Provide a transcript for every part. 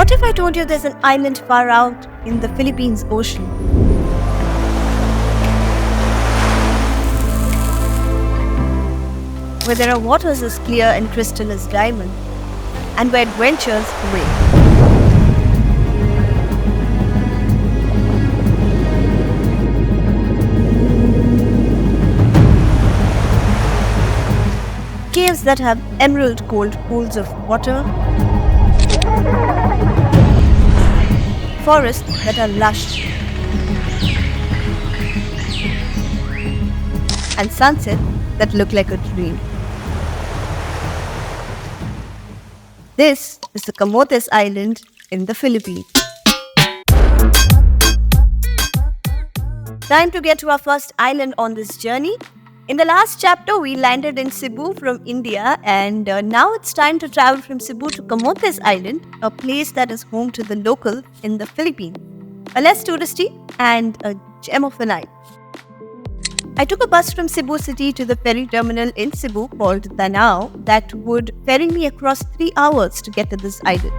What if I told you there's an island far out in the Philippines Ocean? Where there are waters as clear and crystal as diamond, and where adventures wait. Caves that have emerald gold pools of water, forests that are lush, and sunsets that look like a dream. This is the Camotes Island in the Philippines. Time to get to our first island on this journey. In the last chapter, we landed in Cebu from India, and now it's time to travel from Cebu to Camotes Island, a place that is home to the locals in the Philippines, a less touristy and a gem of an island. I took a bus from Cebu City to the ferry terminal in Cebu called Danao that would ferry me across 3 hours to get to this island.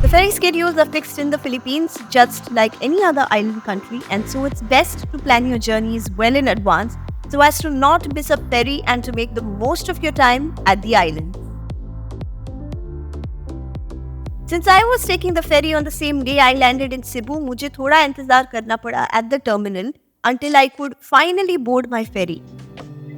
The ferry schedules are fixed in the Philippines just like any other island country, and so it's best to plan your journeys well in advance so as to not miss a ferry and to make the most of your time at the island. Since I was taking the ferry on the same day I landed in Cebu, मुझे थोड़ा इंतजार करना पड़ा at the terminal until I could finally board my ferry.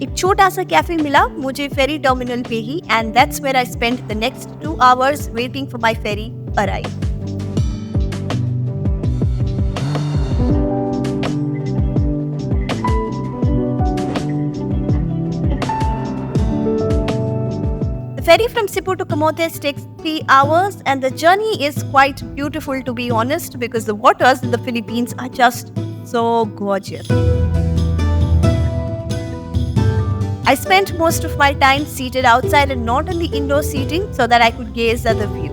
एक छोटा सा cafe मिला मुझे ferry terminal पे ही, and that's where I spent the next 2 hours waiting for my ferry arrive. The ferry from Cebu to Camotes takes 3 hours, and the journey is quite beautiful, to be honest, because the waters in the Philippines are just so gorgeous. I spent most of my time seated outside and not in the indoor seating so that I could gaze at the view.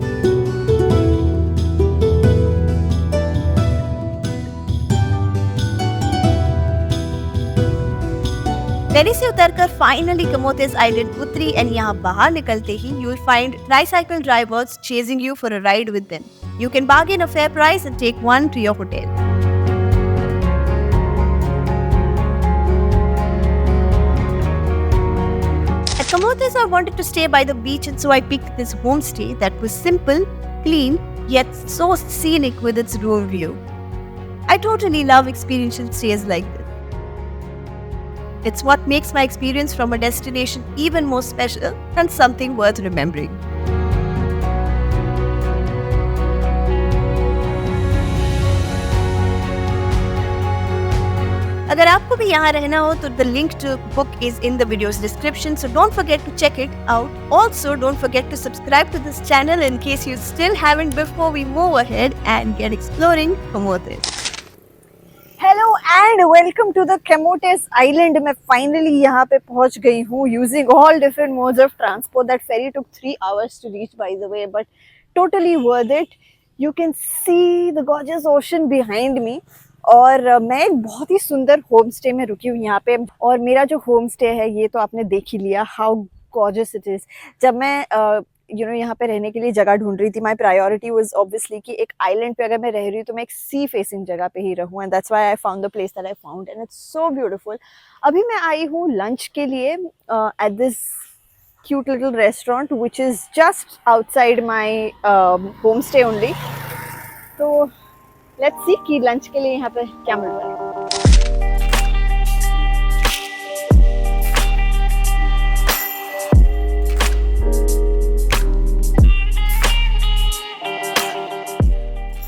ferry से उतरकर finally Camotes Island उतरी, and यहाँ बाहर निकलते ही you will find tricycle drivers chasing you for a ride with them. You can bargain a fair price and take one to your hotel. At Camotes, I wanted to stay by the beach, and so I picked this homestay that was simple, clean, yet so scenic with its rural view. I totally love experiential stays like this. It's what makes my experience from a destination even more special and something worth remembering. अगर आपको भी यहाँ रहना हो तो the link to book is in the video's description, so don't forget to check it out. Also, don't forget to subscribe to this channel in case you still haven't before we move ahead and get exploring Camotes. Hello and welcome to the Camotes island. मैं finally यहाँ पे पहुँच गई हूँ using all different modes of transport. That ferry took 3 hours to reach by the way, but totally worth it. You can see the gorgeous ocean behind me. और मैं एक बहुत ही सुंदर होम स्टे में रुकी हूँ यहाँ पे. और मेरा जो होम स्टे है ये तो आपने देख ही लिया हाउ गॉर्जियस इट इज़. जब मैं यहाँ पे रहने के लिए जगह ढूंढ रही थी, माई प्रायोरिटी वाज ऑब्वियसली कि एक आइलैंड पे अगर मैं रह रही हूँ तो मैं एक सी फेसिंग जगह पे ही रहूँ, and that's why I found the place that I found, and it's so beautiful. अभी मैं आई हूँ लंच के लिए at this cute little restaurant which is just outside my home stay only. तो लेट्स सी कि लंच के लिए यहाँ पे क्या मिल रहा है.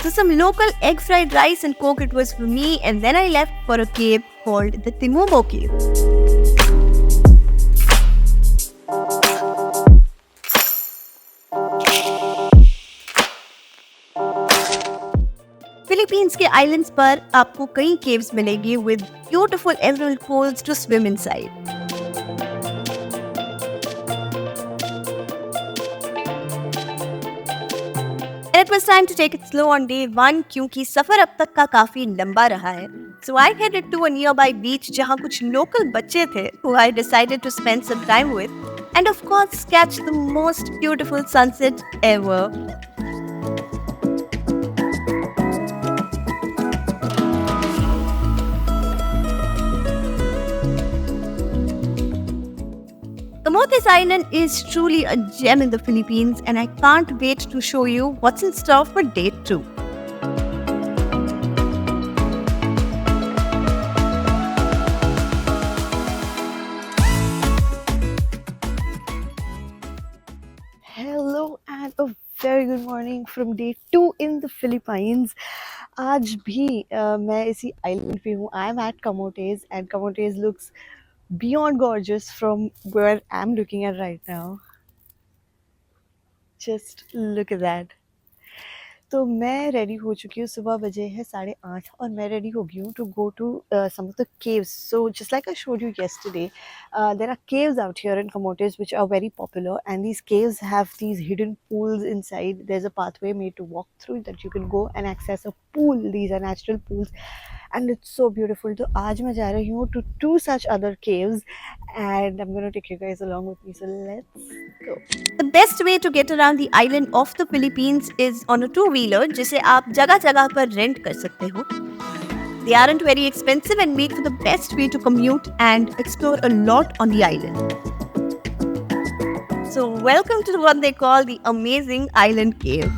So some local egg fried rice and coke it was for me, and then I left for a cave called the Timubo Cave. Philippines के islands पर आपको कई caves मिलेगी with beautiful emerald pools to swim inside. it was time to take it slow on day 1 क्योंकि सफर अब तक का काफी लंबा रहा है. So I headed to a nearby beach जहाँ कुछ local बच्चे थे who I decided to spend some time with and of course catch the most beautiful sunset ever. Camotes Island is truly a gem in the Philippines and I can't wait to show you what's in store for day 2. Hello and a very good morning from day 2 in the Philippines. आज भी मैं इसी island पे हूँ. I am at Camotes and Camotes looks beyond gorgeous from where I'm looking at right now. Just look at that. तो मैं ready हो चुकी हूँ. सुबह बजे है 8:30 और मैं रेडी हो गई हूँ to go to some of the caves. So just like I showed you yesterday, there are caves out here in Camotes which are very popular, and these caves have these hidden pools inside. There's a pathway made to walk through that you can go and access a pool. These are natural pools and it's so beautiful. तो आज मैं जा रही हूँ to 2 such other caves and I'm going to take you guys along with me. So let's go. The best way to get around the island of the Philippines is on a two-wheeler जिसे आप जगह-जगह पर rent कर सकते हो. They aren't very expensive and make for the best way to commute and explore a lot on the island. So welcome to what they call the amazing island cave.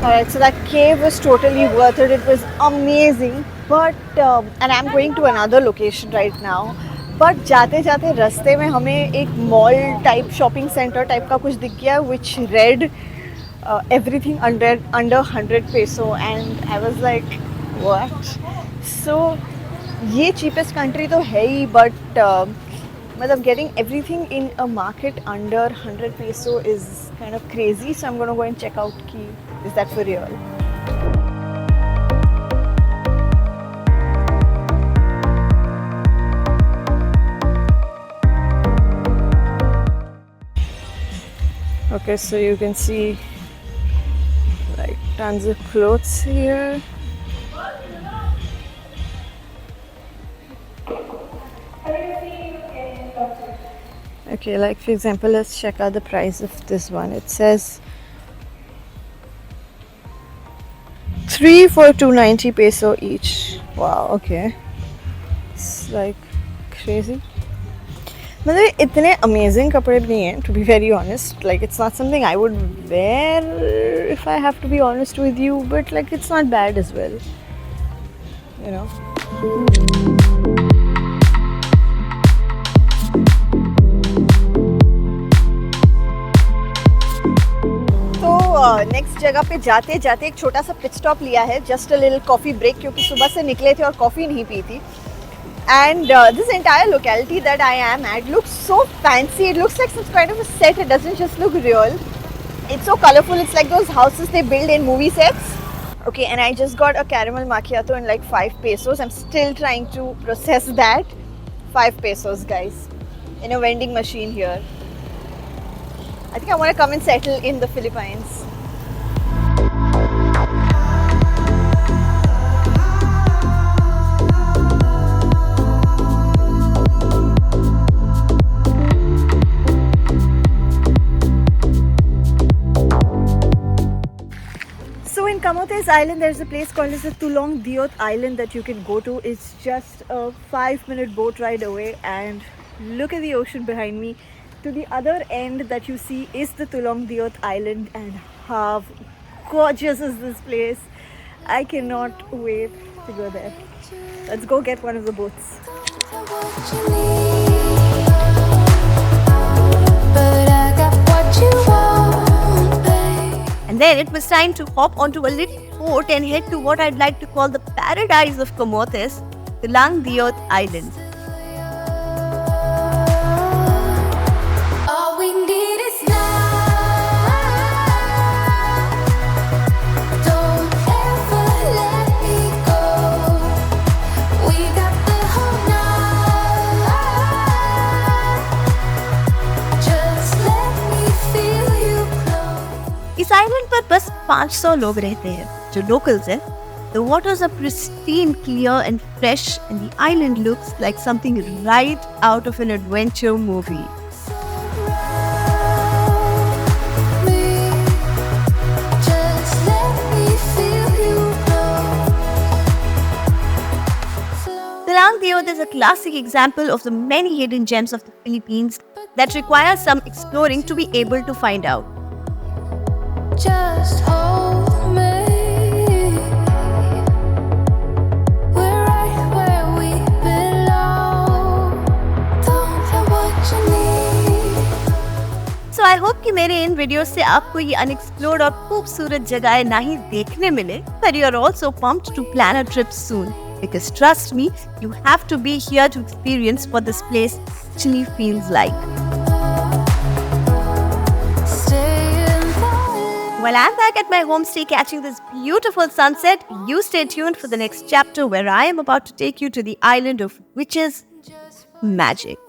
Alright, so that cave was totally worth it. It was amazing. But and I'm going to another location right now. But जाते जाते रास्ते में हमें एक mall type shopping centre type का कुछ दिख गया which read everything under 100 peso and I was like what? So ये cheapest country तो है ही but मतलब getting everything in a market under 100 peso is kind of crazy. So I'm gonna go and check out ki is that for real? Okay, so you can see like tons of clothes here. Okay, like for example, let's check out the price of this one. It says 3 for 290 peso each. Wow, okay. It's like crazy. मतलब इतने amazing कपड़े भी नहीं हैं, to be very honest. Like it's not something I would wear if I have to be honest with you, but like it's not bad as well. You know. Next जगह पे जाते जाते एक छोटा सा पिट स्टॉप लिया है, just a little coffee break, क्योंकि सुबह से निकले थे और कॉफ़ी नहीं पी थी. And this entire locality that I am at looks so fancy. It looks like some kind of a set. It doesn't just look real. It's so colorful. It's like those houses they build in movie sets. Okay, and I just got a caramel macchiato in like 5 pesos. I'm still trying to process that. 5 pesos, guys, in a vending machine here. I think I want to come and settle in the Philippines. So in Camotes Island, there's a place called as the Tulong Diot Island that you can go to. It's just a 5-minute boat ride away, and look at the ocean behind me. To the other end that you see is the Tulong Diot Island, and how gorgeous is this place. I cannot wait to go there. Let's go get one of the boats. And then it was time to hop onto a little boat and head to what I'd like to call the paradise of Camotes, the Lang Diot Islands. 500 लोग रहते हैं जो locals हैं. The waters are pristine, clear and fresh, and the island looks like something right out of an adventure movie. Silang Theod is a classic example of the many hidden gems of the Philippines that require some exploring to be able to find out. Just hold me. We're right where we belong. Don't know what you need. So I hope कि मेरे इन videos से आपको ये unexplored और खूबसूरत जगहें ना ही देखने मिले, but you are also pumped to plan a trip soon. Because trust me, you have to be here to experience what this place actually feels like. While I'm back at my homestay catching this beautiful sunset, you stay tuned for the next chapter where I am about to take you to the island of witches magic.